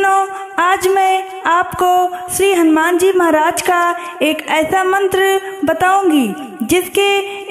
भक्तजनों, आज मैं आपको श्री हनुमान जी महाराज का एक ऐसा मंत्र बताऊंगी जिसके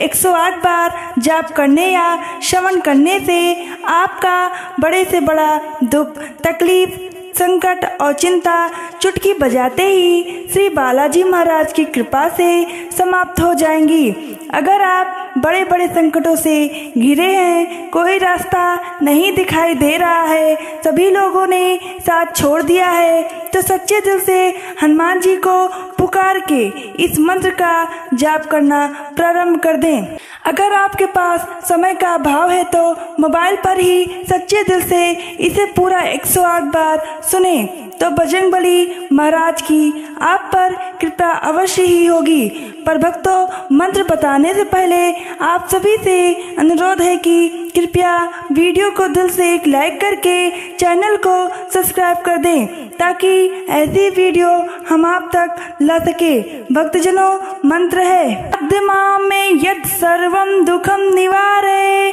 108 बार जाप करने या श्रवण करने से आपका बड़े से बड़ा दुख, तकलीफ, संकट और चिंता चुटकी बजाते ही श्री बालाजी महाराज की कृपा से समाप्त हो जाएंगी। अगर आप बड़े बड़े संकटों से घिरे हैं, कोई रास्ता नहीं दिखाई दे रहा है, सभी लोगों ने साथ छोड़ दिया है, तो सच्चे दिल से हनुमान जी को पुकार के इस मंत्र का जाप करना प्रारंभ कर दें। अगर आपके पास समय का अभाव है तो मोबाइल पर ही सच्चे दिल से इसे पूरा 108 बार सुने तो बजरंगबली महाराज की आप पर कृपा अवश्य ही होगी। पर भक्तों, मंत्र बताने से पहले आप सभी से अनुरोध है कि कृपया वीडियो को दिल से एक लाइक करके चैनल को सब्सक्राइब कर दें ताकि ऐसी वीडियो हम आप तक ला सके। भक्तजनों, मंत्र है अद्यमा में यद सर्वम दुखम निवारे,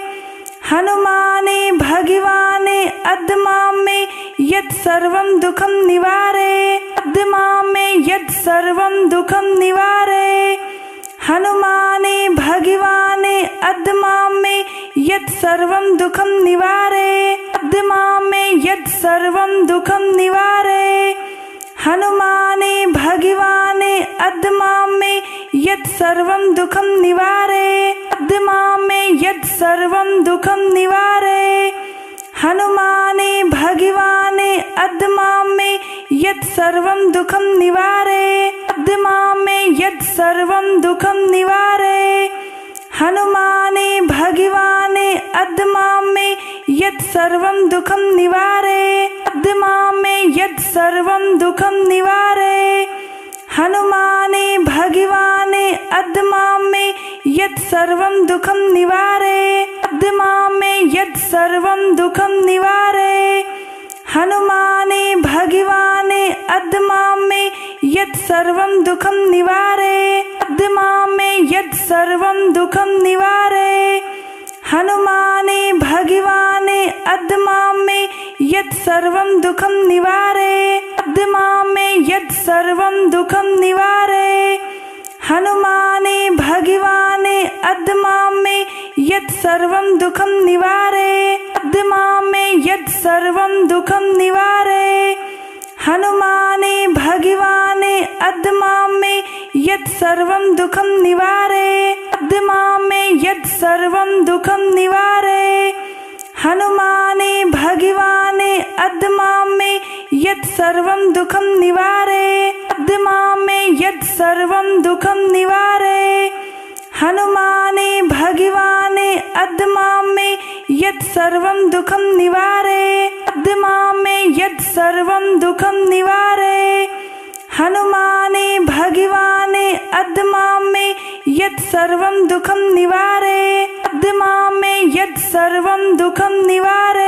हनुमाने भगवाने अद्यमा में यद सर्वम दुखम निवारे, अद्यमा में यद सर्वम दुखम निवारे, हनुमाने भगवाने अद्यमा में यद सर्वम दुखम निवारे, अद्यमा में यद सर्वम दुखम निवारे, हनुमाने भगवाने अद्यमा में यद सर्वम दुखम निवारे, अद्यमा में यद सर्वम दुखम निवारे, हनुमाने भगवाने अद्यमा में यद सर्वम दुखम निवारे, अद्यमा में यद सर्वम दुखम निवारे, हनुमाने भगवाने अद्यमा में यद सर्वम दुखम निवारे, अद्यमा में यद सर्वम दुखम निवारे, हनुमाने भगवाने अद्यमा में यद सर्वम दुखम निवारे, अद्यमा में यद सर्वम दुखम निवारे, हनुमाने भगवाने अद्यमा में यद सर्वम दुखम निवारे, अद्यमा में यद सर्वम दुखम निवारे, हनुमाने भगवाने अद्यमा में यद सर्वम दुखम निवारे, अद्यमा में यद सर्वम दुखम निवारे, हनुमाने भगवाने अद्यमा में यद सर्वम दुखम निवारे, अद्यमा में यद सर्वम दुखम निवारे, हनुमाने भगवाने अद्यमा में यद सर्वम दुखम निवारे, अद्यमा में यद सर्वम दुखम निवारे, हनुमाने भगवाने अद्यमा में यद सर्वम दुखम निवारे, अद्यमा में यद सर्वम दुखम निवारे, हनुमाने भगवाने अद्यमा में यद सर्वम दुखम निवारे, अद्यमा में यद सर्वम दुखम निवारे, हनुमाने भगवाने अद्यमा में यद सर्वम दुखम निवारे, अद्यमा में यद सर्वम दुखम निवारे,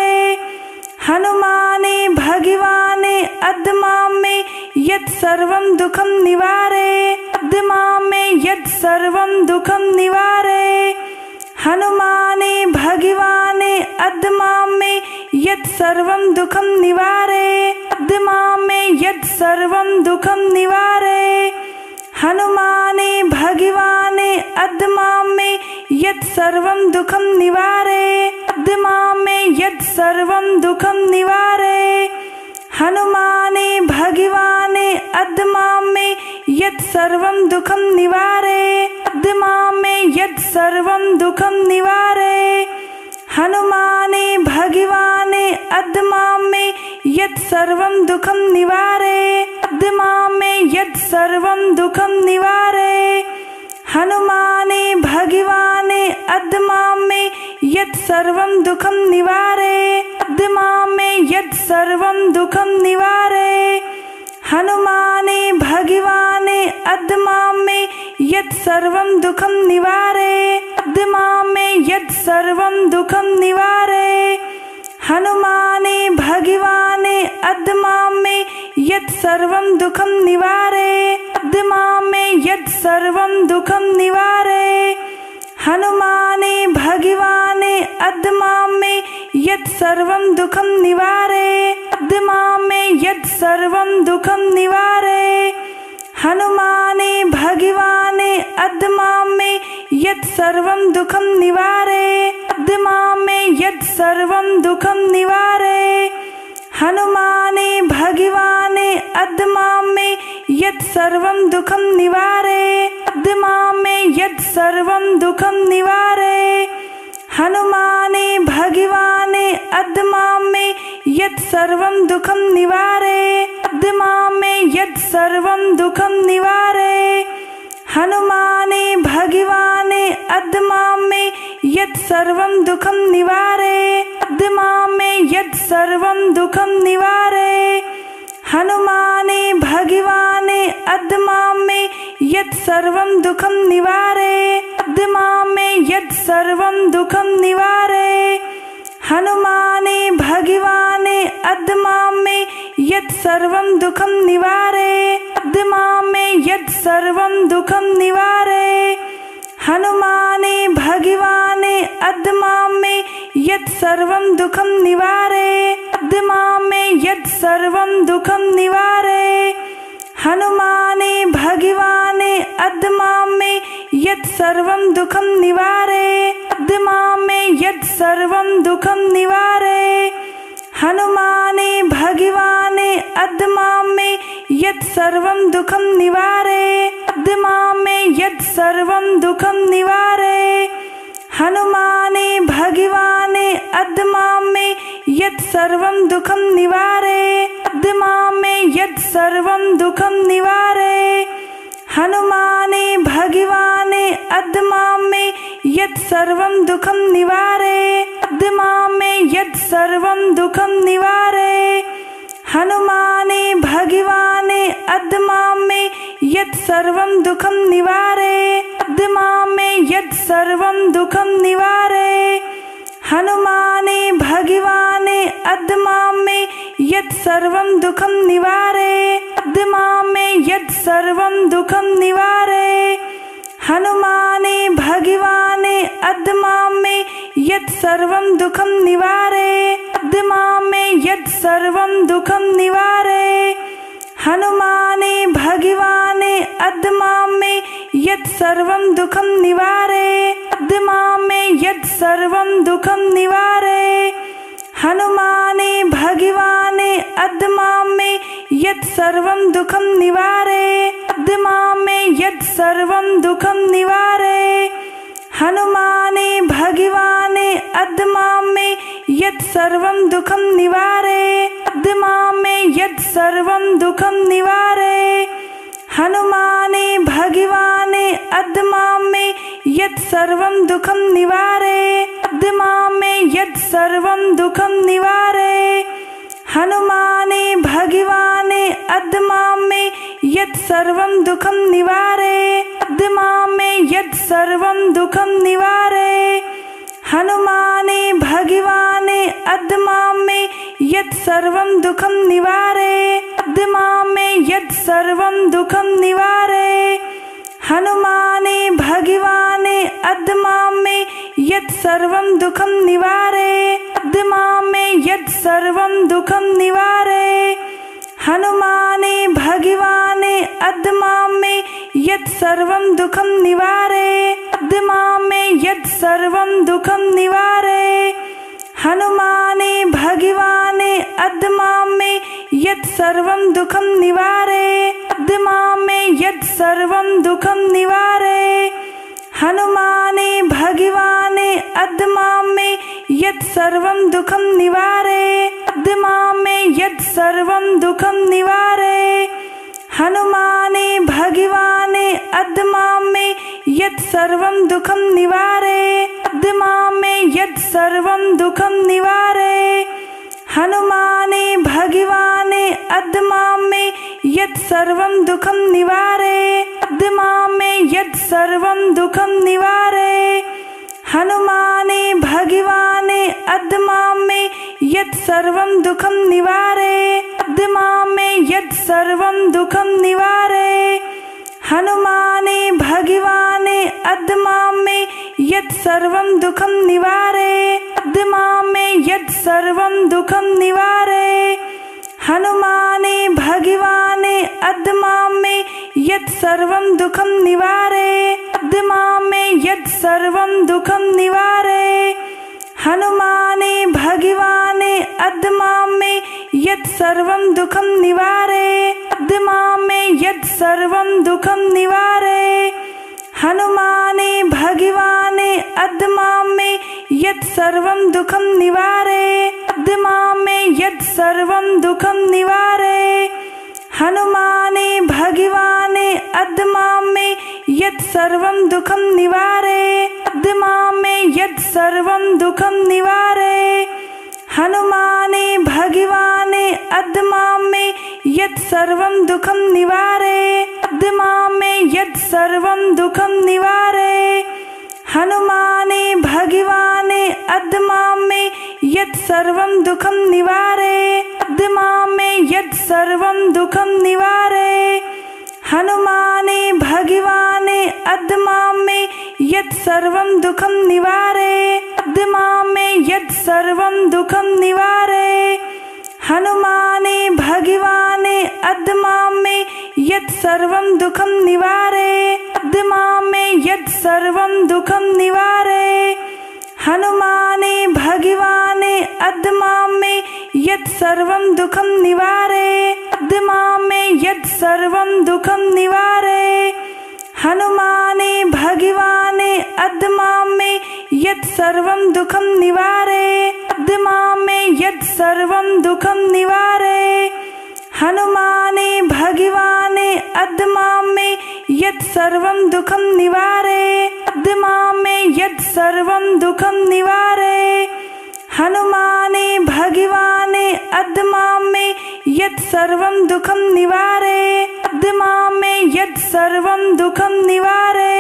हनुमाने भगवाने अद्यमा में यद सर्वम दुखम निवारे, अद्यमा में यद सर्वम दुखम निवारे, हनुमाने भगवाने अद्यमा में यद सर्वम दुखम निवारे, अद्यमा में यद सर्वम दुखम निवारे, हनुमाने भगवाने अद्यमा में यद सर्वम दुखम निवारे, अद्यमा में यद सर्वम दुखम निवारे, हनुमाने भगवाने अद्यमा में यद सर्वम दुखम निवारे, अद्यमा में यद सर्वम दुखम निवारे, हनुमाने भगवाने अद्यमा में यद सर्वम दुखम निवारे, अद्यमा में यद सर्वम दुखम निवारे, हनुमाने भगवाने अद्यमा में यद सर्वम दुखम निवारे, अद्यमा में यद सर्वम दुखम निवारे, हनुमाने भगवाने अद्यमा में यद सर्वम दुखम निवारे, अद्यमा में यद सर्वम दुखम निवारे, हनुमाने भगवाने अद्यमा में यद सर्वम दुखम निवारे, अद्यमा में यद सर्वम दुखम निवारे, हनुमाने भगवाने अद्मां मे यत् सर्वं दुःखं निवारे अद्मां मे यत् सर्वं दुःखं निवारे हनुमाने भगवाने अद्मां मे यत् सर्वं दुःखं निवारे अद्मां मे यत् सर्वं दुःखं निवारे हनुमाने भगवाने अद्मां मे यत् सर्वं दुःखं निवारे अद्मां मे यत् सर्वं दुःखं निवारे हनुमाने भगवाने अद्मां मे यत् सर्वं दुःखं निवारे अद्मां मे यत् सर्वं दुःखं निवारे हनुमाने भगवाने अद्मां मे यत् सर्वं दुःखं निवारे अद्मां मे यत् सर्वं दुःखं निवारे हनुमाने भगवाने अद्मां मे यत् सर्वं दुःखं निवारे अद्मां मे यत् सर्वं दुःखं निवारे हनुमाने भगवाने अद्मां मे यत् सर्वं दुःखं निवारे अद्मां मे यत् सर्वं दुःखं निवारे हनुमाने भगवाने अद्मां मे यत् सर्वं दुःखं निवारे अद्मां मे यत् सर्वं दुःखं निवारे हनुमाने भगवाने अद्मां मे यत् सर्वं दुःखं निवारे अद्मां मे यत् सर्वं दुःखं निवारे हनुमाने भगवाने अद्मां मे यत् सर्वं दुःखं निवारे अद्मां मे यत् सर्वं दुःखं निवारे हनुमाने भगवाने अद्मां मे यत् सर्वं दुःखं निवारे अद्मां मे यत् सर्वं दुःखं निवारे हनुमाने भगवाने अद्मां मे यत् सर्वं दुःखं निवारे अद्मां मे यत् सर्वं दुःखं निवारे हनुमाने भगवाने अद्मां मे यत् सर्वं दुःखं निवारे अद्मां मे यत् सर्वं दुःखं निवारे हनुमाने भगवाने अद्मां मे यत् सर्वं दुःखं निवारे अद्मां मे यत् सर्वं दुःखं निवारे हनुमाने भगवाने अद्मां मे यत् सर्वं दुःखं निवारे अद्मां मे यत् सर्वं दुःखं निवारे हनुमाने भगवाने अद्मां मे यत् सर्वं दुःखं निवारे अद्मां मे यत् सर्वं दुःखं निवारे हनुमाने भगवाने अद्मां मे यत् सर्वं दुःखं निवारे अद्मां मे यत् सर्वं दुःखं निवारे हनुमाने भगवाने अद्मां मे यत् सर्वं दुःखं निवारे अद्मां मे यत् सर्वं दुःखं निवारे हनुमाने भगवाने अद्मां मे यत् सर्वं दुःखं निवारे अद्मां मे यत् सर्वं दुःखं निवारे हनुमाने भगवाने अद्मां मे यत् सर्वं दुःखं निवारे अद्मां मे यत् सर्वं दुःखं निवारे हनुमाने भगवाने अद्मां मे यत् सर्वं दुःखं निवारे अद्मां मे यत् सर्वं दुःखं निवारे हनुमाने भगवाने अद्मां मे यत् सर्वं दुःखं निवारे अद्मां मे यत् सर्वं दुःखं निवारे हनुमाने भगवाने अद्मां मे यत् सर्वं दुःखं निवारे अद्मां मे यत् सर्वं दुःखं निवारे हनुमाने भगवाने अद्मां मे यत् सर्वं दुःखं निवारे अद्मां मे यत् सर्वं दुःखं निवारे हनुमाने भगवाने अद्मां मे यत् सर्वं दुःखं निवारे अद्मां मे यत् सर्वं दुःखं निवारे हनुमाने भगवाने अद्मां मे यत् सर्वं दुःखं निवारे अद्मां मे यत् सर्वं दुःखं निवारे हनुमाने भगवाने अद्मां मे यत् सर्वं दुःखं निवारे अद्मां मे यत् सर्वं दुःखं निवारे हनुमाने भगवाने अद्मां मे यत् सर्वं दुःखं निवारे अद्मां मे यत् सर्वं दुःखं निवारे हनुमाने भगवाने अद्मामे यत् सर्वं दुःखं निवारे अद्मामे यत् सर्वं दुःखं निवारे हनुमाने भगवाने अद्मामे यत् सर्वं दुःखं निवारे अद्मामे यत् सर्वं दुःखं निवारे हनुमाने भगवाने अद्मामे यत् सर्वं दुःखं निवारे अद्मामे यत् सर्वं दुःखं निवारे हनुमाने भगवाने अद्मामे यत् सर्वं दुःखं निवारे अद्मामे यत् सर्वं दुःखं निवारे हनुमाने भगवाने अद्मामे यत् सर्वं दुःखं निवारे अद्मामे यत् सर्वं दुःखं निवारे हनुमाने भगवाने अद्मामे यत् सर्वं दुःखं निवारे अद्मामे यत् सर्वं दुःखं निवारे हनुमाने भगवाने अद्मामे यत् सर्वं दुःखं निवारे अद्मामे यत् सर्वं दुःखं निवारे हनुमाने भगवाने अद्मामे यत् सर्वं दुःखं निवारे अद्मामे यत् सर्वं दुःखं निवारे हनुमाने भगवाने अद्मामे यत् सर्वं दुःखं निवारे अद्मामे यत् सर्वं दुःखं निवारे हनुमाने भगवाने अद्मामे यत् सर्वं दुःखं निवारे अद्मामे यत् सर्वं दुःखं निवारे हनुमाने भगवाने अद्मामे यत् सर्वं दुःखं निवारे अद्मामे यत् सर्वं दुःखं निवारे हनुमाने भगवाने अद्मामे यत् सर्वं दुःखं निवारे अद्मामे यत् सर्वं दुःखं निवारे हनुमाने भगवाने अद्मामे यत् सर्वं दुःखं निवारे अद्मामे यत् सर्वं दुःखं निवारे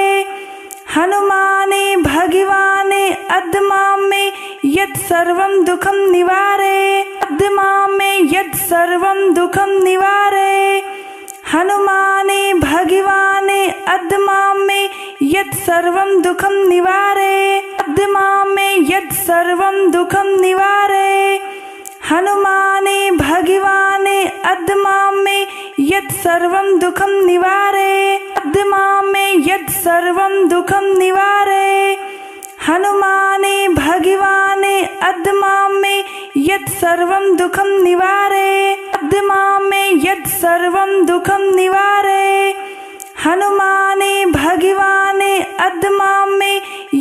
हनुमाने भगवाने अद्मामे यत् सर्वं दुःखं निवारे अद्मामे यत् सर्वं दुःखं निवारे हनुमाने भगवाने अद्मामे यत् सर्वं दुःखं निवारे अद्मामे यत् सर्वं दुःखं निवारे हनुमाने भगवाने अद्मामे यत् सर्वं दुःखं निवारे अद्मामे यत् सर्वं दुःखं निवारे हनुमाने भगवाने अद्मामे यत् सर्वं दुःखं निवारे अद्मामे यत् सर्वं दुःखं निवारे हनुमाने भगवाने अद्मामे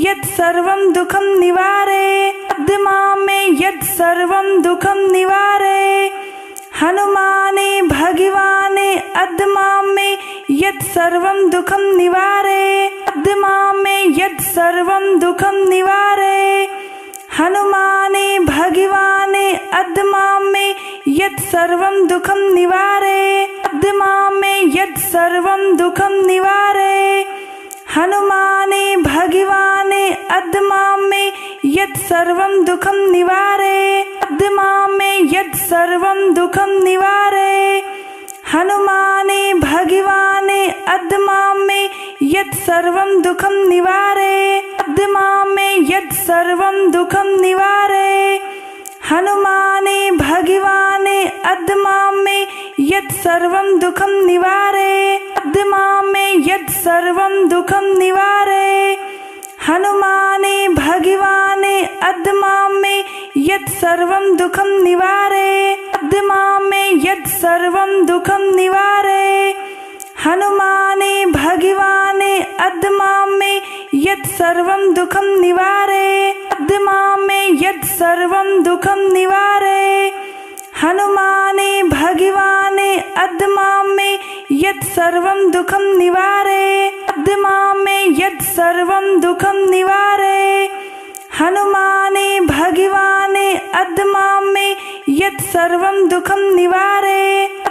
यत् सर्वं दुःखं निवारे अद्मामे यत् सर्वं दुःखं निवारे हनुमाने भगवाने अद्मामे यत् सर्वं दुःखं निवारे अद्मामे यत् सर्वं दुःखं निवारे हनुमाने भगवाने अद्मामे यत् सर्वं दुःखं निवारे अद्मामे यत् सर्वं दुःखं निवारे हनुमाने भगवाने अद्मामे यत् सर्वं दुःखं निवारे अद्मामे यत् सर्वं दुःखं निवारे हनुमाने भगवाने अद्मामे यत् सर्वं दुःखं निवारे अद्मामे यत् सर्वं दुःखं निवारे हनुमाने भगवाने अद्मामे यत् सर्वं दुःखं निवारे अद्मामे यत् सर्वं दुःखं निवारे हनुमाने भगवाने अद्मामे यत् सर्वं दुःखं निवारे अद्मामे यत् सर्वं दुःखं निवारे हनुमाने भगवाने अद्मामे यत् सर्वं दुःखं निवारे अद्मामे यत् सर्वं दुःखं निवारे हनुमाने भगवाने अद्मामे यत् सर्वं दुःखं निवारे अद्मामे यत् सर्वं दुःखं निवारे हनुमाने भगवाने अद्मामे यत् सर्वं दुःखं निवारे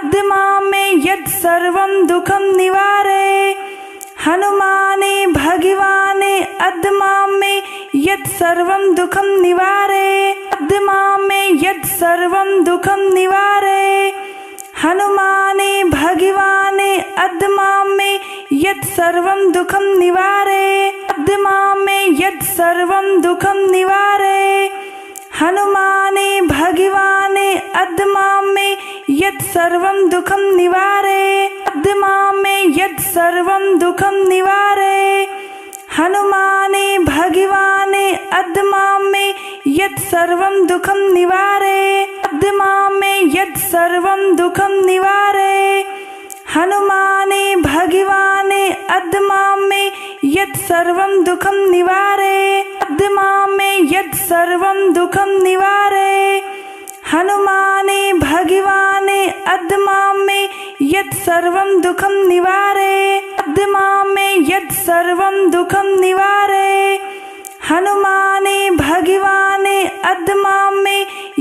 अद्मामे यत् सर्वं दुःखं निवारे हनुमाने भगवाने अद्मामे यत् सर्वं दुःखं निवारे अद्मामे यत् सर्वं दुःखं निवारे हनुमाने भगवाने अद्मां मे यत् सर्वं दुःखं निवारे अद्मां मे यत् सर्वं दुःखं निवारे हनुमाने भगवाने अद्मां मे यत् सर्वं दुःखं निवारे अद्मां मे यत् सर्वं दुःखं निवारे हनुमाने भगवाने अद्मां मे यत् सर्वं दुःखं निवारे अद्मां मे यत् सर्वं दुःखं निवारे हनुमाने भगवाने अद्मां मे यत् सर्वं दुःखं निवारे अद्मां मे यत् सर्वं दुःखं निवारे हनुमाने भगवाने अद्मां मे यत् सर्वं दुःखं निवारे अद्मां मे यत् सर्वं दुःखं निवारे हनुमाने भगवाने अद्मां मे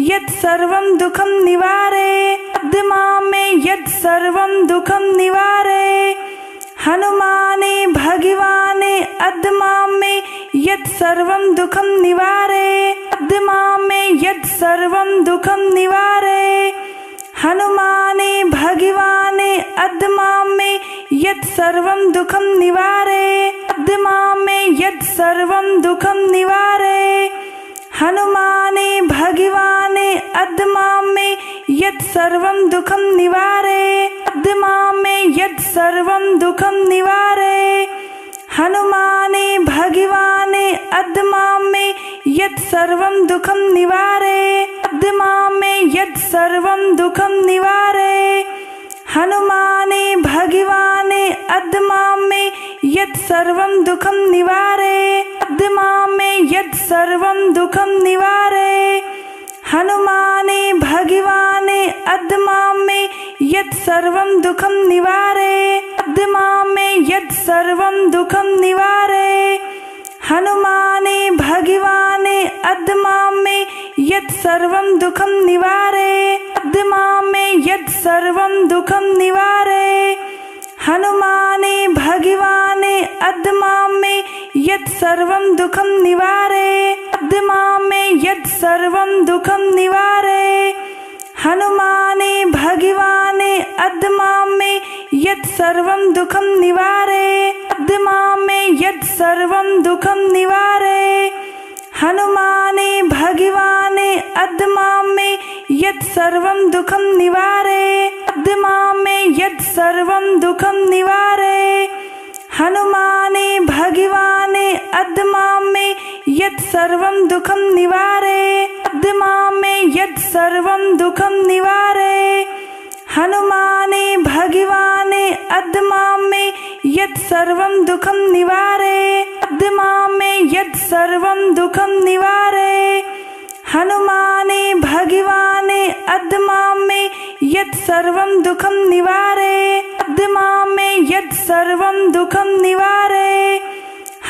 यत् सर्वं दुःखं निवारे अद्मां मे यत् सर्वं दुःखं निवारे हनुमाने भगवाने अद्मां मे यत् सर्वं दुःखं निवारे अद्मां मे यत् सर्वं दुःखं निवारे हनुमाने भगवाने अद्मां मे यत् सर्वं दुःखं निवारे अद्मां मे यत् सर्वं दुःखं निवारे हनुमाने भगवाने अद्मां मे यत् सर्वं दुःखं निवारे अद्मां मे यत् सर्वं दुःखं निवारे हनुमाने भगवाने अद्मां मे यत् सर्वं दुःखं निवारे अद्मां मे यत् सर्वं दुःखं निवारे हनुमाने भगवाने अद्मां मे यत् सर्वं दुःखं निवारे अद्मां मे यत् सर्वं दुःखं निवारे हनुमाने भगवाने अद्मां मे यत् सर्वं दुःखं निवारे अद्मां मे यत् सर्वं दुःखं निवारे हनुमाने भगवाने अद्मां मे यत् सर्वं दुःखं निवारे अद्मां मे यत् सर्वं दुःखं निवारे हनुमाने भगवाने अद्मां मे यत् सर्वं दुःखं निवारे अद्मां मे यत् सर्वं दुःखं निवारे हनुमाने भगवाने अद्मां मे यत् सर्वं दुःखं निवारे अद्मां मे यत् सर्वं दुःखं निवारे हनुमाने भगवाने अद्मां मे यत् सर्वं दुःखं निवारे अद्मां मे यत् सर्वं दुःखं निवारे हनुमाने भगवाने अद्मां मे यत् सर्वं दुःखं निवारे अद्मां मे यत् सर्वं दुःखं निवारे हनुमाने भगवाने अद्मां मे यत् सर्वं दुःखं निवारे अद्मां मे यत् सर्वं दुःखं निवारे हनुमाने भगवाने अद्मां मे यत् सर्वं दुःखं निवारे अद्मां मे यत् सर्वं दुःखं निवारे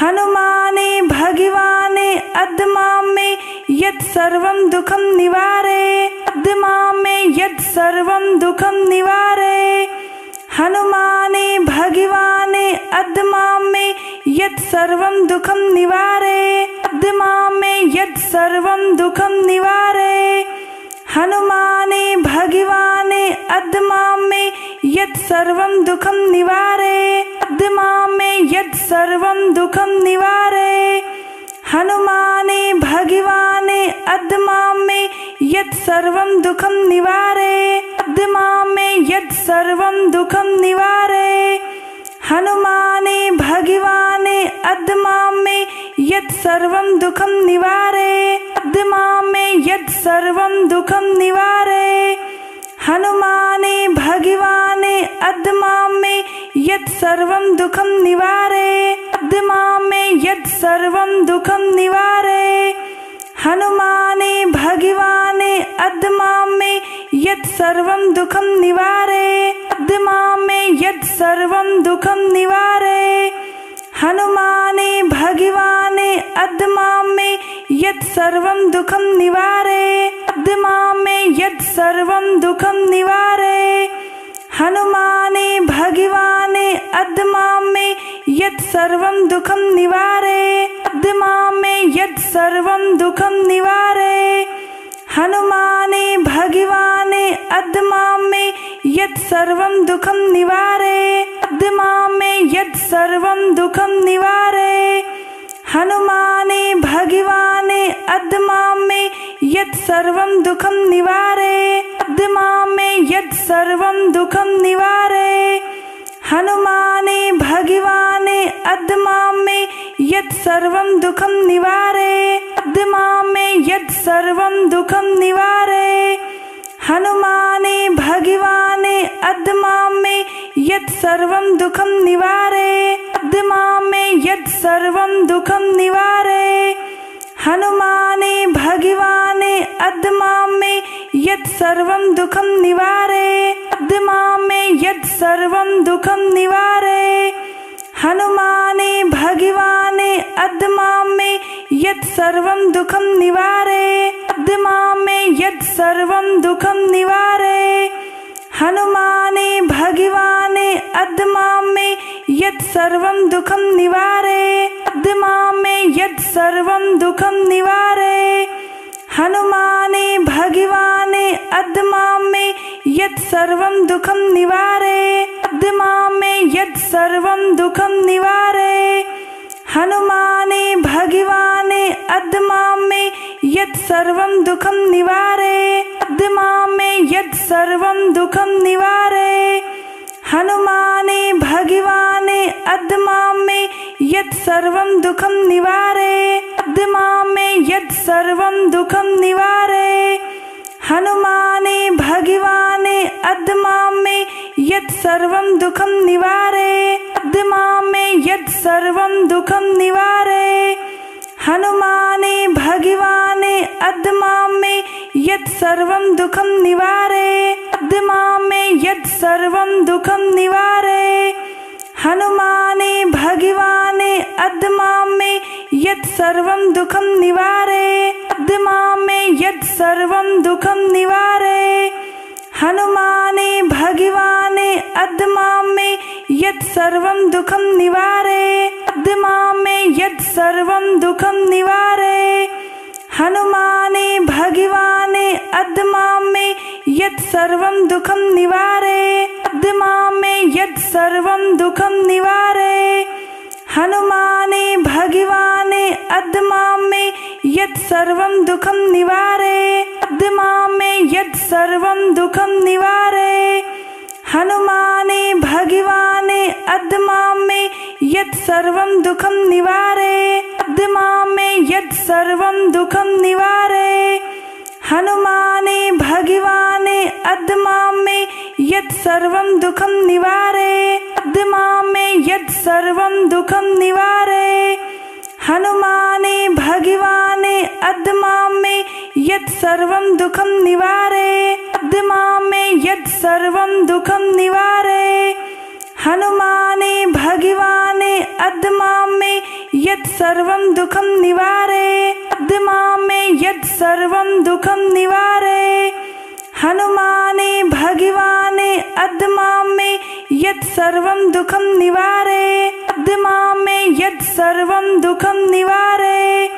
हनुमाने भगवाने अद्मां मे यत् सर्वं दुःखं निवारे अद्मां मे यत् सर्वं दुःखं निवारे हनुमाने भगवाने अद्मां मे यत् सर्वं दुःखं निवारे अद्मां मे यत् सर्वं दुःखं निवारे हनुमाने भगवाने अद्मां मे यत् सर्वं दुःखं निवारे अद्मां मे यत् सर्वं दुःखं निवारे हनुमाने भगवाने अद्मां मे यत् सर्वं दुःखं निवारे अद्मां मे यत् सर्वं दुःखं निवारे हनुमाने भगवाने अद्मां मे यत् सर्वं दुःखं निवारे अद्मां मे यत् सर्वं दुःखं निवारे हनुमाने भगवाने अद्मां मे यत् सर्वं दुःखं निवारे अद्मां मे यत् सर्वं दुःखं निवारे हनुमाने भगवाने अद्मां मे यत् सर्वं दुःखं निवारे अद्मां मे यत् सर्वं दुःखं निवारे हनुमाने भगवाने अद्मां मे यत् सर्वं दुःखं निवारे अद्मां मे यत् सर्वं दुःखं निवारे हनुमाने भगवाने अद्मां मे यत् सर्वं दुःखं निवारे अद्मां मे यत् सर्वं दुःखं निवारे हनुमाने भगवाने अद्मां मे यत् सर्वं दुःखं निवारे, अद्मां मे यत् सर्वं दुःखं निवारे। हनुमाने भगवाने अद्मां मे यत् सर्वं दुःखं निवारे, अद्मां मे यत् सर्वं दुःखं निवारे। हनुमाने भगवाने अद्मां मे यत् सर्वं दुःखं निवारे, अद्मां मे यत् सर्वं दुःखं निवारे। हनुमाने भगवाने अद्मां मे यत् सर्वं दुःखं निवारे, अद्मां मे यत् सर्वं दुःखं निवारे। हनुमाने भगवाने अद्मां मे यत् सर्वं दुःखं निवारे, अद्मां मे यत् सर्वं दुःखं निवारे। हनुमाने भगवाने अद्मां मे यत् सर्वं दुःखं निवारे, अद्मां मे यत् सर्वं दुःखं निवारे। हनुमाने भगवाने अद्मां मे यत् सर्वं दुःखं निवारे, अद्मां मे यत् सर्वं दुःखं निवारे। हनुमाने भगवाने अद्मां मे यत् सर्वं दुःखं निवारे, अद्मां मे यत् सर्वं दुःखं निवारे। हनुमाने भगवाने अद्मां मे यत् सर्वं दुःखं निवारे, अद्मां मे यत् सर्वं दुःखं निवारे। हनुमाने भगवाने अद्मां मे यत् सर्वं दुःखं निवारे, अद्मां मे यत् सर्वं दुःखं निवारे। हनुमाने भगवाने अद्मां मे यत् सर्वं दुःखं निवारे, अद्मां मे यत् सर्वं दुःखं निवारे। हनुमाने भगवाने अद्मां मे यत् सर्वं दुःखं निवारे, अद्मां मे यत् सर्वं दुःखं निवारे। हनुमाने भगवाने अद्मां मे यत् सर्वं दुःखं निवारे, अद्मां मे यत् सर्वं दुःखं निवारे। हनुमाने भगवाने अद्मां मे यत् सर्वं दुःखं निवारे, अद्मां मे यत् सर्वं दुःखं निवारे। हनुमाने भगवाने अद्मां मे यत् सर्वं दुःखं निवारे, अद्मां मे यत् सर्वं दुःखं निवारे। हनुमाने भगवाने अद्मां मे यत् सर्वं दुःखं निवारे, अद्मां मे यत् सर्वं दुःखं निवारे। हनुमाने भगवाने अद्मां मे यत् सर्वं दुःखं निवारे, अद्मां मे यत् सर्वं दुःखं निवारे। हनुमाने भगवाने अद्मां मे यत् सर्वं दुःखं निवारे, अद्मां मे यत् सर्वं दुःखं निवारे। हनुमाने भगवाने अद्मां मे यत् सर्वं दुःखं निवारे, अद्मां मे यत् सर्वं दुःखं निवारे। हनुमाने भगवाने अद्मां मे यत् सर्वं दुःखं निवारे, अद्मां मे यत् सर्वं दुःखं निवारे। हनुमाने भगवाने अद्मां मे यत् सर्वं दुःखं निवारे, अद्मां मे यत् सर्वं दुःखं निवारे।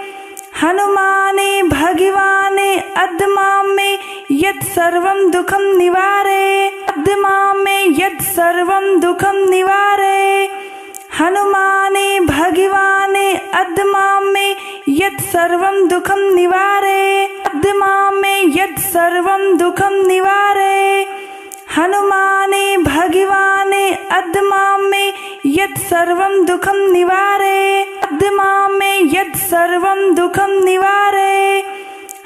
हनुमाने भगवाने अद्मां मे यत् सर्वं दुःखं निवारे, अद्मां मे यत् सर्वं दुःखं निवारे। हनुमाने भगवाने अद्मां मे यत् सर्वं दुःखं निवारे, अद्मां मे यत् सर्वं दुःखं निवारे। हनुमाने भगवाने अद्मां मे यत् सर्वं दुःखं निवारे, अद्मां मे यत् सर्वं दुःखं निवारे।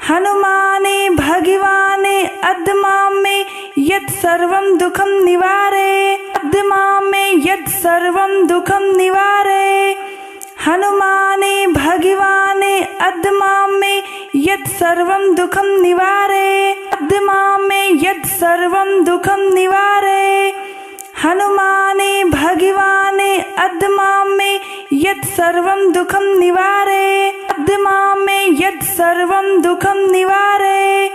हनुमाने भगवाने अद्मां मे यत् सर्वं दुःखं निवारे, अद्मां मे यत् सर्वं दुःखं निवारे। हनुमाने भगवाने अद्मां मे यत् सर्वं दुःखं निवारे, अद्मां मे यत् सर्वं दुःखं निवारे। हनुमाने भगवाने अद्मां मे यत् सर्वं दुःखं निवारे, अद्मां मे यत् सर्वं दुःखं निवारे।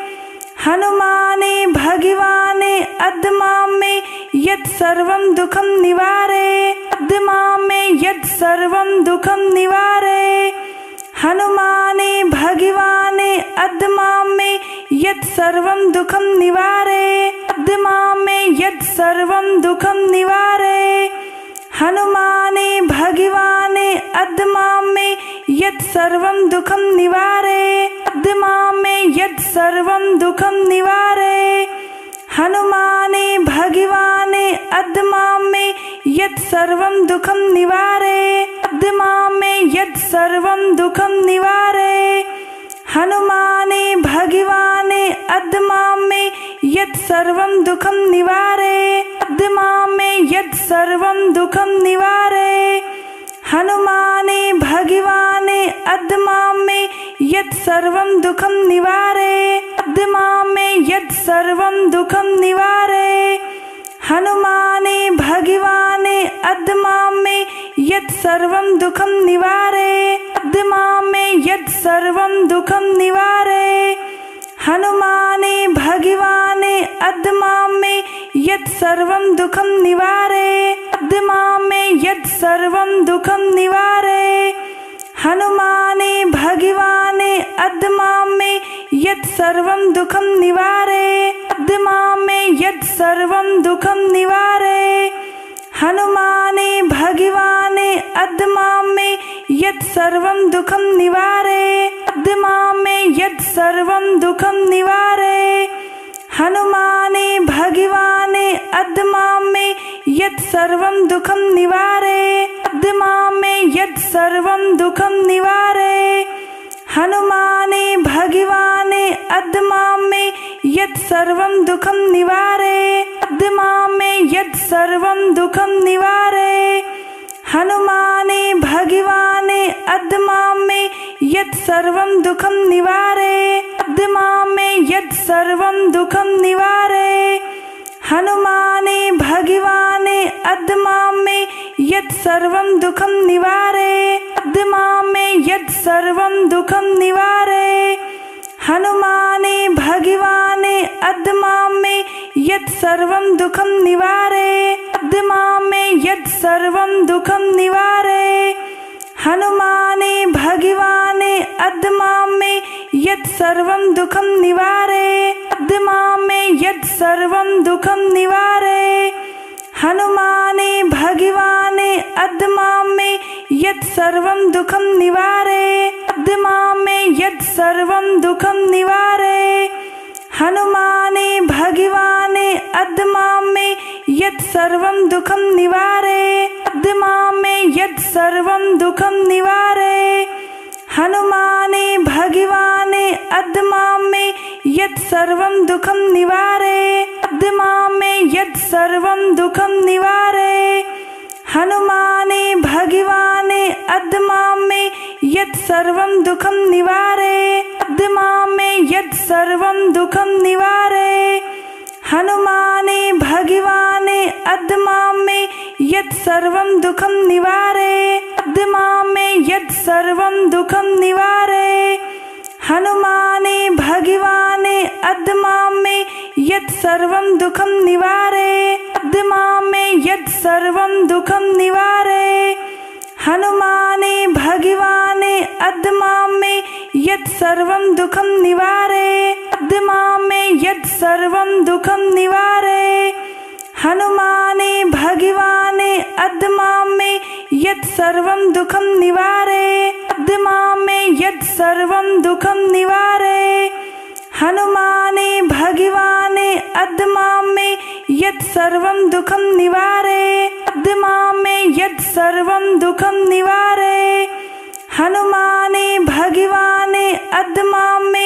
हनुमाने भगवाने अद्मां मे यत् सर्वं दुःखं निवारे, अद्मां मे यत् सर्वं दुःखं निवारे। हनुमाने भगवाने अद्मां मे यत् सर्वं दुःखं निवारे अद्य मे यत् सर्वं दुःखं निवारे हनुमाने भगवाने अद्य मे यत् सर्वं दुःखं निवारे अद्य मे यत् सर्वं दुःखं निवारे हनुमाने भगवाने अद्य मे यत् सर्वं दुःखं निवारे अद्य मे यत् सर्वं दुःखं निवारे हनुमाने भगवाने अद्य मे यत् सर्वं दुःखं निवारे अद्य मे यत् सर्वं दुःखं निवारे हनुमाने भगवाने अद्य मे यत् सर्वं दुःखं निवारे अद्य मे यत् सर्वं दुःखं निवारे हनुमाने भगवाने अद्य मे यत् सर्वं दुःखं निवारे अद्य मे यत् सर्वं दुःखं निवारे हनुमाने भगवाने अद्य मे यत् सर्वं दुःखं निवारे अद्य मे यत् सर्वं दुःखं निवारे हनुमाने भगवाने अद्य मे यत् सर्वं दुःखं निवारे अद्य मे यत् सर्वं दुःखं निवारे हनुमाने भगवाने अद्य मे यत् सर्वं दुःखं निवारे अद्य मे यत् सर्वं दुःखं निवारे हनुमाने भगवाने अद्य मे यत् सर्वं दुःखं निवारे अद्य मे यत् सर्वं दुःखं निवारे हनुमाने भगवाने अद्य मे यत् सर्वं दुःखं निवारे अद्य मे यत् सर्वं दुःखं निवारे हनुमाने भगवाने अद्य मे यत् सर्वं दुःखं निवारे अद्य मे यत् सर्वं दुःखं निवारे हनुमाने भगवाने अद्य मे यत् सर्वं दुःखं निवारे अद्य मे यत् सर्वं दुःखं निवारे हनुमाने भगवाने अद्य मे यत् सर्वं दुःखं निवारे अद्य मे यत् सर्वं दुःखं निवारे हनुमाने भगवाने अद्य मे यत् सर्वं दुःखं निवारे अद्य मे यत् सर्वं दुःखं निवारे हनुमाने भगवाने अद्य मे यत् सर्वं दुःखं निवारे अद्य मे यत् सर्वं दुःखं निवारे हनुमाने भगवाने अद्य मे यत् सर्वं दुःखं निवारे अद्य मे यत् सर्वं दुःखं निवारे हनुमाने भगवाने अद्य मे यत् सर्वं दुःखं निवारे अद्य मे यत् सर्वं दुःखं निवारे हनुमाने भगवाने अद्य मे यत् सर्वं दुःखं निवारे अद्य मे यत् सर्वं दुःखं निवारे हनुमाने भगवाने अद्य मे यत् सर्वं दुःखं निवारे अद्य मे यत् सर्वं दुःखं निवारे हनुमाने भगवाने अद्य मे यत् सर्वं दुःखं निवारे अद्य मे यत् सर्वं दुःखं निवारे हनुमाने भगवाने अद्य मे यत् सर्वं दुःखं निवारे अद्य मे यत् सर्वं दुःखं निवारे हनुमाने भगवाने अद्य मे यत् सर्वं दुःखं निवारे अद्य मे यत् सर्वं दुःखं निवारे हनुमाने भगवाने अद्य मे यत् सर्वं दुःखं निवारे अद्य मे यत् सर्वं दुःखं निवारे हनुमाने भगवाने अद्य मे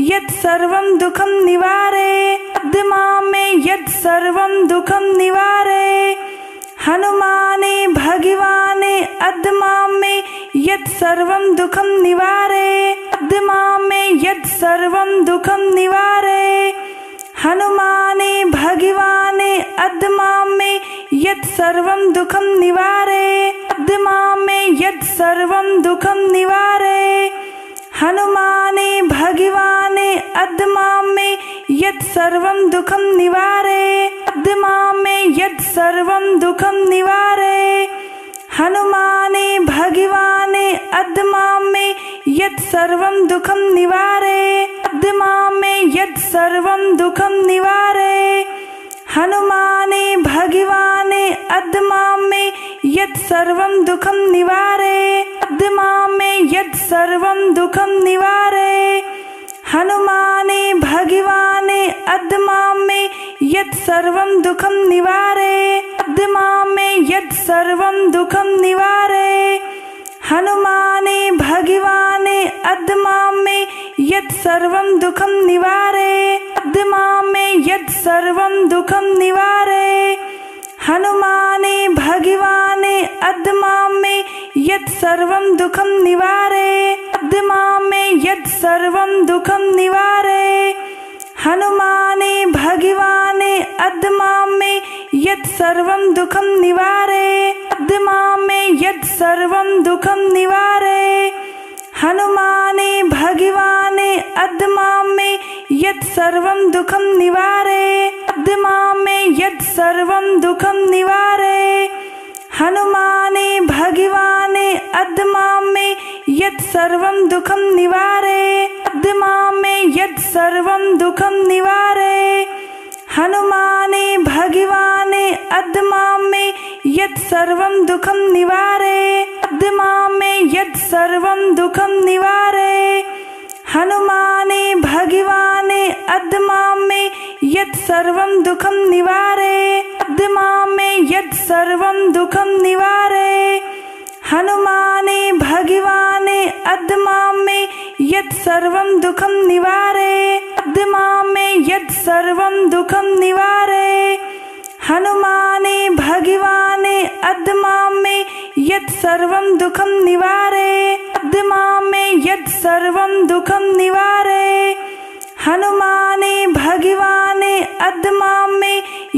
यत् सर्वं दुःखं निवारे अद्य मे यत् सर्वं दुःखं निवारे हनुमाने भगवाने अद्य मे यत् सर्वं दुःखं निवारे अद्य मे यत् सर्वं दुःखं निवारे हनुमाने भगवाने अद्य मे यत् सर्वं दुःखं निवारे अद्य मे यत् सर्वं दुःखं निवारे हनुमाने भगवाने अद्य मे यत् सर्वं दुःखं निवारे अद्य मे यत् सर्वं दुःखं निवारे हनुमाने भगवाने अद्य मे यत् सर्वं दुःखं निवारे अद्य मे यत् सर्वं दुःखं निवारय। हनुमाने भगवाने अद्मां मे यत् सर्वं दुःखं निवारय। अद्मां मे यत् सर्वं दुःखं निवारय। हनुमाने भगवाने अद्मां मे यत् सर्वं दुःखं निवारय। अद्मां मे यत् सर्वं दुःखं निवारय। हनुमाने भगवाने अद्मां मे यत् सर्वं दुःखं निवारय। अद्मां मे यत् सर्वं दुःखं निवारय। हनुमाने भगवाने अद्मां मे यत् सर्वं दुःखं निवारय। अद्मां मे यत् सर्वं दुःखं निवारय। हनुमाने भगवाने अद्मां मे यत् सर्वं दुःखं निवारय। अद्मां मे यत् सर्वं दुःखं निवारय। हनुमाने भगवाने अद्मां मे यत् सर्वं दुःखं निवारय। अद्मां मे यत् सर्वं दुःखं निवारय। हनुमाने भगवाने अद्मां मे यत् सर्वं दुःखं निवारय। अद्मां मे यत् सर्वं दुःखं निवारय। हनुमाने भगवाने अद्मां मे यत् सर्वं दुःखं निवारय। अद्मां मे यत् सर्वं दुःखं निवारय। हनुमाने भगवाने अद्मां मे यत् सर्वं दुःखं निवारय। अद्मां मे यत् सर्वं दुःखं निवारय। हनुमाने भगवाने अद्मां मे यत् सर्वं दुःखं निवारय। अद्मां मे यत् सर्वं दुःखं निवारय। हनुमाने भगवाने अद्मां मे यत् सर्वं दुःखं निवारय। अद्मां मे यत् सर्वं दुःखं निवारय। हनुमाने भगवाने अद्मां मे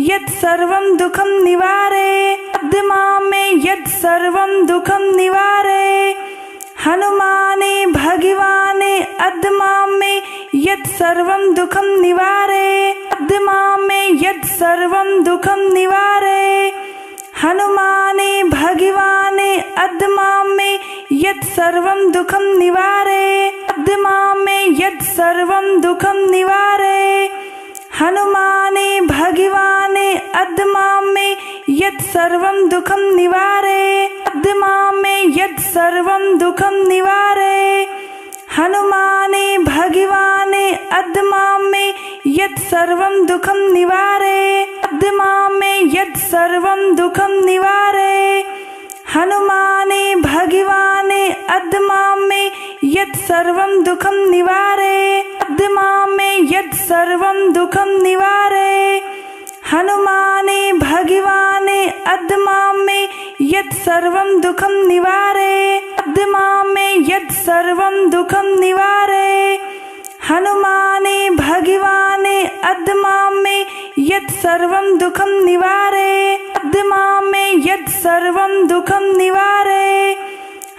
यत् सर्वं दुःखं निवारय। अद्मां मे यत् सर्वं दुःखं निवारय। हनुमाने भगवाने अद्मां मे यत् सर्वं दुःखं निवारय। अद्मां मे यत् सर्वं दुःखं निवारय। हनुमाने भगवाने अद्मां मे यत् सर्वं दुःखं निवारय। अद्मां मे यत् सर्वं दुःखं निवारय। हनुमाने भगवाने अद्मां मे यत् सर्वं दुःखं निवारय। अद्मां मे यत् सर्वं दुःखं निवारय। हनुमाने भगवाने अद्मां मे यत् सर्वं दुःखं निवारय। अद्मां मे यत् सर्वं दुःखं निवारय। हनुमाने भगवाने अद्मां मे यत् सर्वं दुःखं निवारय। अद्मां मे यत् सर्वं दुःखं निवारय। हनुमाने भगवाने अद्मां मे यत् सर्वं दुःखं निवारय। अद्मां मे यत् सर्वं दुःखं निवारय। हनुमाने भगवाने अद्मां मे यत् सर्वं दुःखं निवारय। अद्मां मे यत् सर्वं दुःखं निवारय।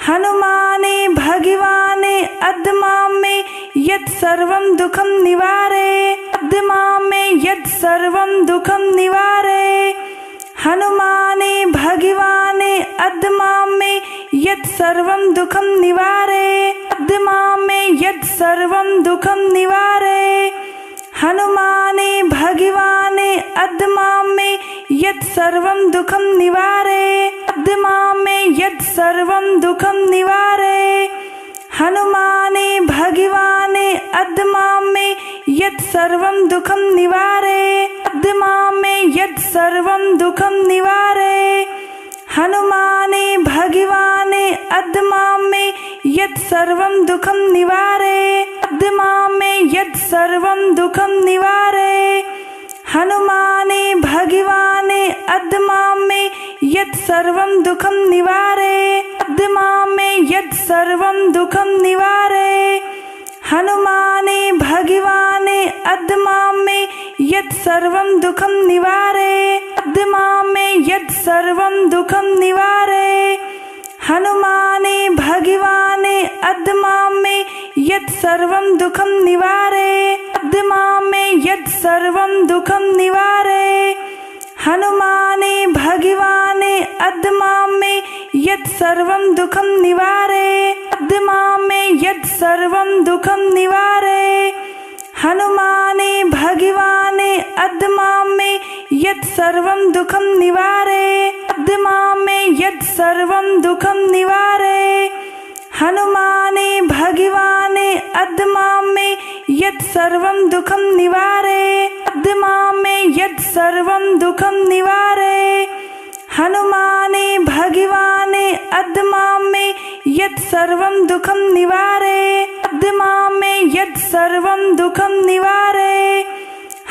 हनुमाने भगवाने अद्मां मे यत् सर्वं दुःखं निवारय। अद्मां मे यत् सर्वं दुःखं निवारय। हनुमाने भगवाने अद्मां मे यत् सर्वं दुःखं निवारय। अद्मां मे यत् सर्वं दुःखं निवारय। हनुमाने भगवाने अद्मां मे यत् सर्वं दुःखं निवारय। अद्मां मे यत् सर्वं दुःखं निवारय। हनुमाने भगवाने अद्मां मे यत् सर्वं दुःखं निवारय। अद्मां मे यत् सर्वं दुःखं निवारय। हनुमाने भगवाने अद्मां मे यत् सर्वं दुःखं निवारय। अद्मां मे यत् सर्वं दुःखं निवारय। हनुमाने भगवाने अद्मां मे यत् सर्वं दुःखं निवारय। अद्मां मे यत् सर्वं दुःखं निवारय। हनुमाने भगवाने अद्मां मे यत् सर्वं दुःखं निवारय। अद्मां मे यत् सर्वं दुःखं निवारय। हनुमाने भगवाने अद्मां मे यत् सर्वं दुःखं निवारय। अद्मां मे यत् सर्वं दुःखं निवारय। हनुमाने भगवाने अद्मां मे यत् सर्वं दुःखं निवारय। अद्मां मे यत् सर्वं दुःखं निवारय। हनुमाने भगवाने अद्मां मे यत् सर्वं दुःखं निवारे, अद्मां मे यत् सर्वं दुःखं निवारे। हनुमाने भगवाने अद्मां मे यत् सर्वं दुःखं निवारे, अद्मां मे यत् सर्वं दुःखं निवारे। हनुमाने भगवाने अद्मां मे यत् सर्वं दुःखं निवारे, अद्मां मे यत् सर्वं दुःखं निवारे।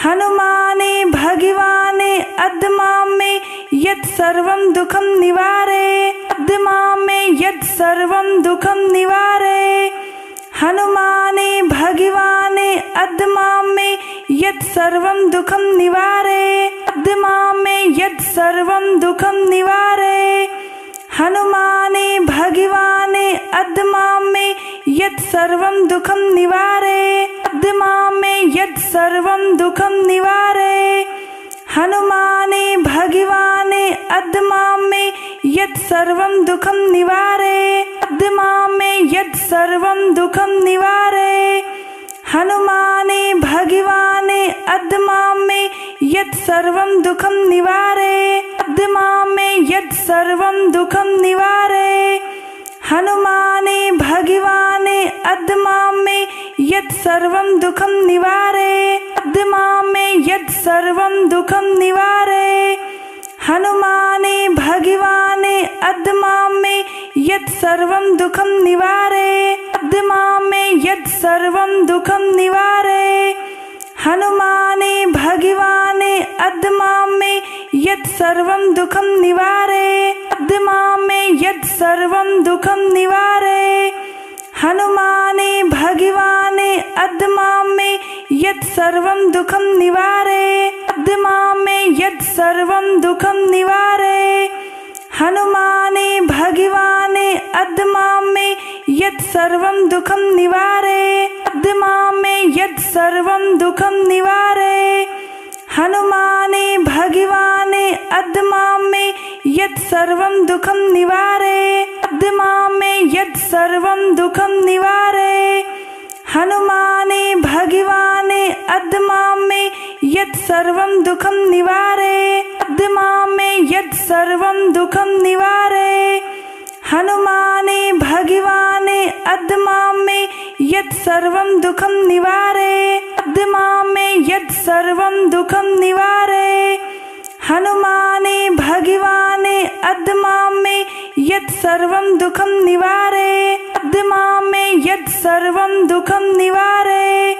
हनुमाने भगवाने अद्मां मे यत् सर्वं दुःखं निवारे, अद्मां मे यत् सर्वं दुःखं निवारे। हनुमाने भगवाने अद्मां मे यत् सर्वं दुःखं निवारे, अद्मां मे यत् सर्वं दुःखं निवारे। हनुमाने भगवाने अद्मां मे यत् सर्वं दुःखं निवारे, अद्मां मे यत् सर्वं दुःखं निवारे। हनुमाने भगवाने अद्मां मे यत् सर्वं दुःखं निवारे, अद्मां मे यत् सर्वं दुःखं निवारे। हनुमाने भगवाने अद्मां मे यत् सर्वं दुःखं निवारे, अद्मां मे यत् सर्वं दुःखं निवारे। हनुमाने भगवाने अद्मां मे यत् सर्वं दुःखं निवारे, अद्मां मे यत् सर्वं दुःखं निवारे। हनुमाने भगवाने अद्मां मे यत् सर्वं दुःखं निवारे, अद्मां मे यत् सर्वं दुःखं निवारे। हनुमाने भगवाने अद्मां मे यत् सर्वं दुःखं निवारे, अद्मां मे यत् सर्वं दुःखं निवारे। हनुमाने भगवाने अद्मां मे यत् सर्वं दुःखं निवारे, अद्मां मे यत् सर्वं दुःखं निवारे। हनुमाने भगवाने अद्मां मे यत् सर्वं दुःखं निवारे, अद्मां मे यत् सर्वं दुःखं निवारे। हनुमाने भगवाने अद्मां मे यत् सर्वं दुःखं निवारे, अद्मां मे यत् सर्वं दुःखं निवारे। हनुमाने भगवाने अद्मां मे यत् सर्वं दुःखं निवारे, अद्मां मे यत् सर्वं दुःखं निवारे। हनुमाने भगवाने अद्मां मे यत् सर्वं दुःखं निवारे, अद्मां मे यत् सर्वं दुःखं निवारे। हनुमाने भगवाने अद्मां मे यत् सर्वं दुःखं निवारे, अद्मां मे यत् सर्वं दुःखं निवारे।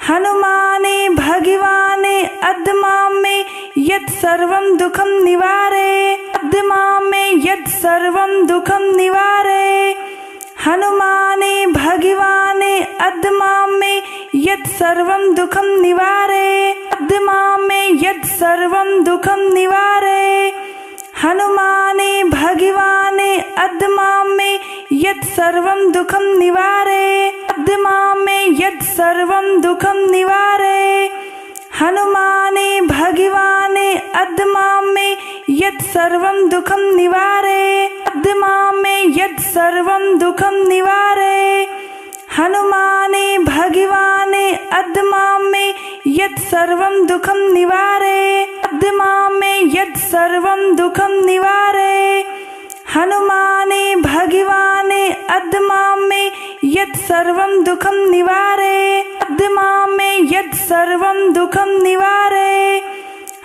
हनुमाने भगवाने अद्मां मे यत् सर्वं दुःखं निवारे, अद्मां मे यत् सर्वं दुःखं निवारे। हनुमाने भगवाने अद्मां मे यत् सर्वं दुःखं निवारे, अद्मां मे यत् सर्वं दुःखं निवारे। हनुमाने भगवाने अद्मां मे यत् सर्वं दुःखं निवारे, अद्मां मे यत् सर्वं दुःखं निवारे। हनुमाने भगवाने अद्मां मे यत् सर्वं दुःखं निवारे, अद्मां मे यत् सर्वं दुःखं निवारे। हनुमाने भगवाने अद्मां मे यत् सर्वं दुःखं निवारे, अद्मां मे यत् सर्वं दुःखं निवारे। हनुमाने भगवाने अद्मां मे यत् सर्वं दुःखं निवारे, अद्मां मे यत् सर्वं दुःखं निवारे।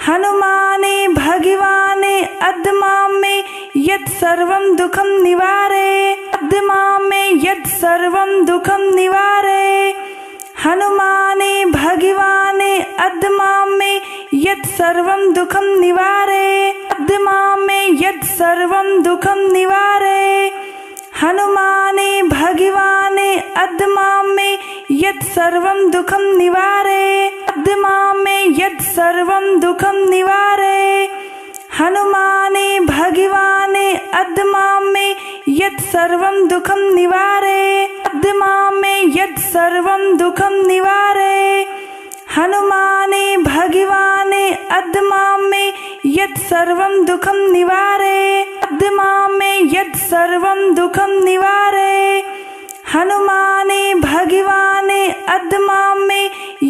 हनुमाने भगवाने अद्मां मे यत् सर्वं दुःखं निवारे, अद्मां मे यत् सर्वं दुःखं निवारे। हनुमाने भगवाने अद्मां मे यत् सर्वं दुःखं निवारे, अद्मां मे यत् सर्वं दुःखं निवारे। हनुमाने भगवाने अद्मां मे यत् सर्वं दुःखं निवारे, अद्मां मे यत् सर्वं दुःखं निवारे। हनुमाने भगवाने अद्मां मे यत् सर्वं दुःखं निवारे, अद्मां मे यत् सर्वं दुःखं निवारे। हनुमाने भगवाने अद्मां मे यत् सर्वं दुःखं निवारे, अद्मां मे यत् सर्वं दुःखं निवारे। हनुमाने भगवाने अद्मां मे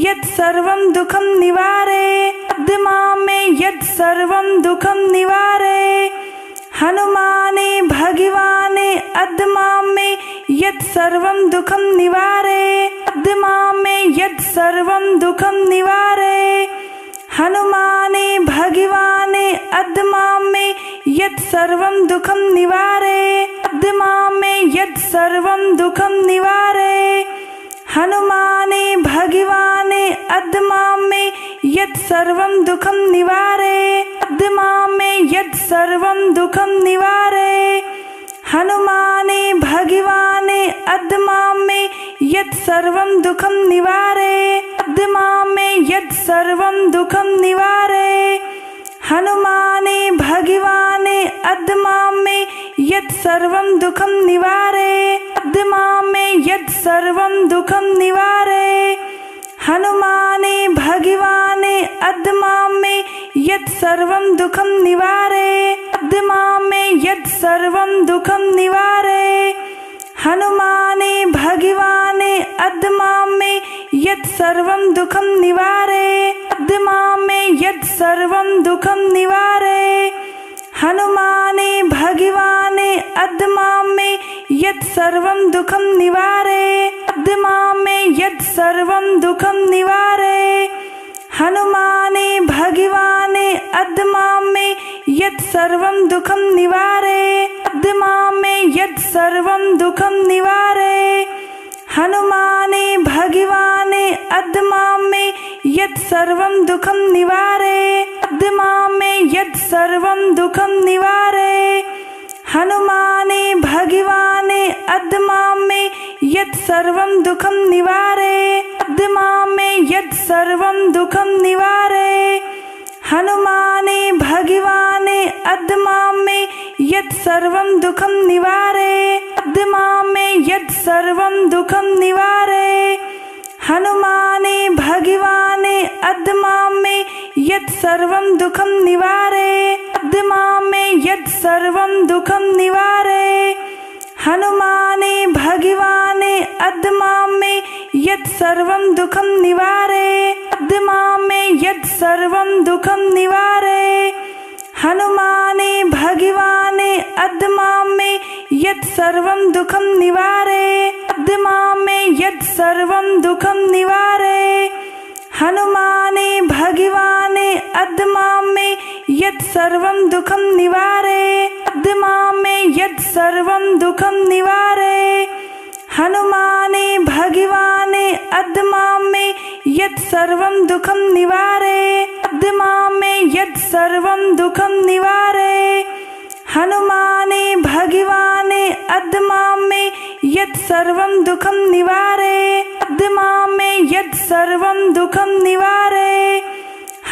यत् सर्वं दुःखं निवारे अद्मां मे यत् सर्वं दुःखं निवारे हनुमाने भगवाने अद्मां मे यत् सर्वं दुःखं निवारे अद्मां मे यत् सर्वं दुःखं निवारे हनुमाने भगवाने अद्मां मे यत् सर्वं दुःखं निवारे अद्मां मे यत् सर्वं दुःखं निवारे हनुमाने भगवाने अद्मां मे यत् सर्वं दुःखं निवारे अद्मां मे यत् सर्वं दुःखं निवारे हनुमाने भगवाने अद्मां मे यत् सर्वं दुःखं निवारे अद्मां मे यत् सर्वं दुःखं निवारे हनुमाने भगवाने अद्मां मे यत् सर्वं दुःखं निवारे अद्मां मे यत् सर्वं दुःखं निवारे हनुमाने भगवाने अद्मां मे यत् सर्वं दुःखं निवारे अद्मां मे यत् सर्वं दुःखं निवारे हनुमाने भगवाने अद्मां मे यत् सर्वं दुःखं निवारे अद्मां मे यत् सर्वं दुःखं निवारे हनुमाने भगवाने अद्मां मे यत् सर्वं दुःखं निवारे अद्मां मे यत् सर्वं दुःखं निवारे हनुमाने भगवाने अद्मां मे यत् सर्वं दुःखं निवारे अद्मां मे यत् सर्वं दुःखं निवारे हनुमाने भगवाने अद्मां मे यत् सर्वं दुःखं निवारे अद्मां मे यत् सर्वं दुःखं निवारे हनुमाने भगवाने अद्मां मे यत् सर्वं दुःखं निवारे अद्मां मे यत् सर्वं दुःखं निवारे हनुमाने भगवाने अद्मां मे यत् सर्वं दुःखं निवारे अद्मां मे यत् सर्वं दुःखं निवारे हनुमाने भगवाने अद्मां मे यत् सर्वं दुःखं निवारे अद्मां मे यत् सर्वं दुःखं निवारे हनुमाने भगवाने अद्मां मे यत् सर्वं दुःखं निवारे अद्मां मे यत् सर्वं दुःखं निवारे हनुमाने भगवाने अद्मां मे यत् सर्वं दुःखं निवारे अद्मां मे यत् सर्वं दुःखं निवारे हनुमाने भगवाने अद्मां मे यत् सर्वं दुःखं निवारे अद्मां मे यत् सर्वं दुःखं निवारे हनुमाने भगवाने अद्मां मे यत् सर्वं दुःखं निवारे अद्मां मे यत् सर्वं दुःखं निवारे हनुमाने भगवाने अद्मां मे यत् सर्वं दुःखं निवारे अद्मां मे यत् सर्वं दुःखं निवारे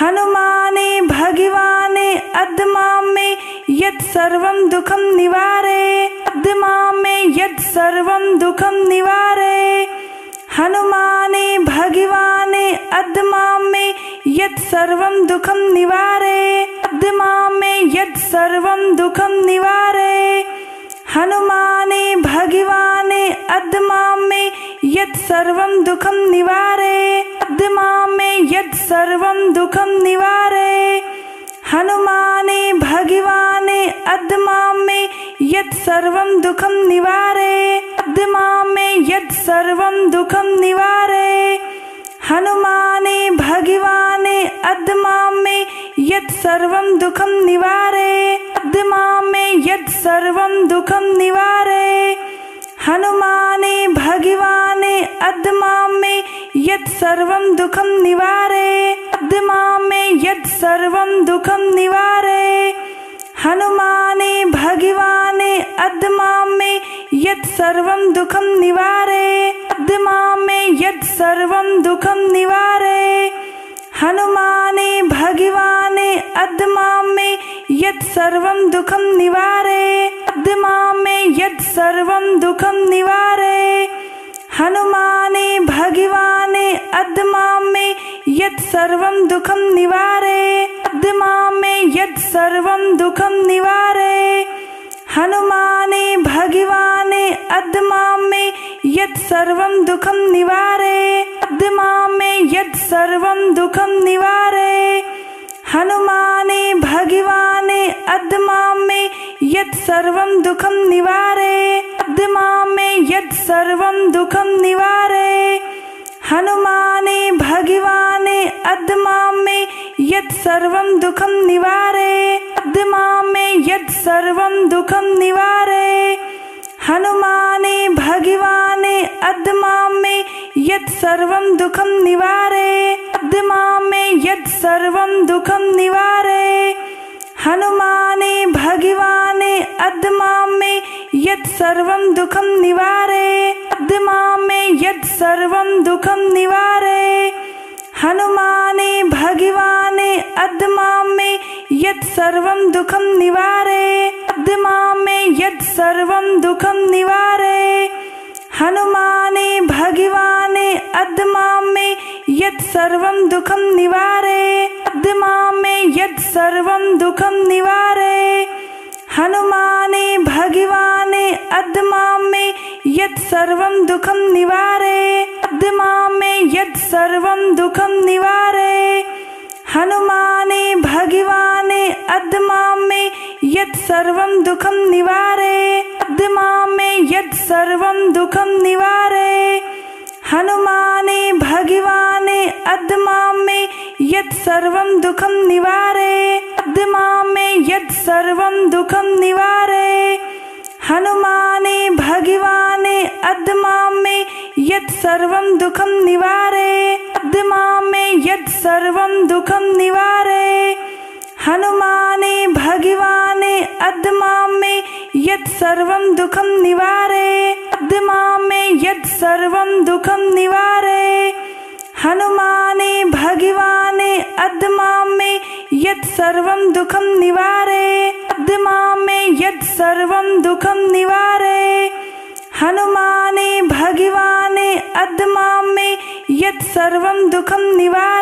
हनुमाने भगवाने अद्मां मे यत् सर्वं दुःखं निवारे अद्मां मे यत् सर्वं दुःखं निवारे हनुमाने भगवाने अद्मां मे यत् सर्वं दुःखं निवारे अद्मां मे यत् सर्वं दुःखं निवारे हनुमाने भगवाने अद्मां मे यत् सर्वं दुःखं निवारे अद्मां मे यत् सर्वं दुःखं निवारे हनुमाने भगवाने अद्मां मे यत् सर्वं दुःखं निवारे अद्मां मे यत् सर्वं दुःखं निवारे हनुमाने भगवाने अद्मां मे यत् सर्वं दुःखं निवारे अद्मां मे यत् सर्वं दुःखं निवारे हनुमाने भगवाने अद्मां मे यत् सर्वं दुःखं निवारे अद्मां मे यत् सर्वं दुःखं निवारे हनुमाने भगवाने अद्मां मे यत् सर्वं दुःखं निवारे अद्मां मे यत् सर्वं दुःखं निवारे हनुमाने भगवाने अद्मां मे यत् सर्वं दुःखं निवारे अद्मां मे यत् सर्वं दुःखं निवारे हनुमाने भगवाने अद्मां मे यत् सर्वं दुःखं निवारे अद्मां मे यत् सर्वं दुःखं निवारे हनुमाने भगवाने अद्मां मे यत् सर्वं दुःखं निवारे अद्मां मे यत् सर्वं दुःखं निवारे हनुमाने भगवाने अद्मां मे यत् सर्वं दुःखं निवारे अद्मां मे यत् सर्वं दुःखं निवारे हनुमाने भगवाने अद्मां मे यत् सर्वं दुःखं निवारे अद्मां मे यत् सर्वं दुःखं निवारे हनुमाने भगवाने अद्मां मे यत् सर्वं दुःखं निवारे अद्मां मे यत् सर्वं दुःखं निवारे हनुमाने भगवाने अद्मां मे यत् सर्वं दुःखं निवारे अद्मां मे यत् सर्वं दुःखं निवारे हनुमाने भगवाने अद्मां मे यत् सर्वं दुःखं निवारे अद्मां मे यत् सर्वं दुःखं निवारे हनुमाने भगवाने अद्मां मे यत् सर्वं दुःखं निवारे अद्मां मे यत् सर्वं दुःखं निवारे हनुमाने भगवाने अद्मां मे यत् सर्वं दुःखं निवारे अद्मां मे यत् सर्वं दुःखं निवारे हनुमाने भगवाने अद्मां मे यत् सर्वं दुःखं निवारे अद्मां मे यत् सर्वं दुःखं निवारे हनुमाने भगवाने अद्मां मे यत् सर्वं दुःखं निवारे अद्मां मे यत् सर्वं दुःखं निवारे हनुमाने भगवाने अद्मां मे यत् सर्वं दुःखं निवारे अद्मां मे यत् सर्वं दुःखं निवारे हनुमाने भगवाने अद्मां मे यत् सर्वं दुःखं निवारे अद्मां मे यत् सर्वं दुःखं निवारे हनुमाने भगवाने अद्मां मे यत् सर्वं दुःखं निवारे अद्मां मे यत् सर्वं दुःखं निवारे हनुमाने भगवाने अद्मां मे यत् सर्वं दुःखं निवारे।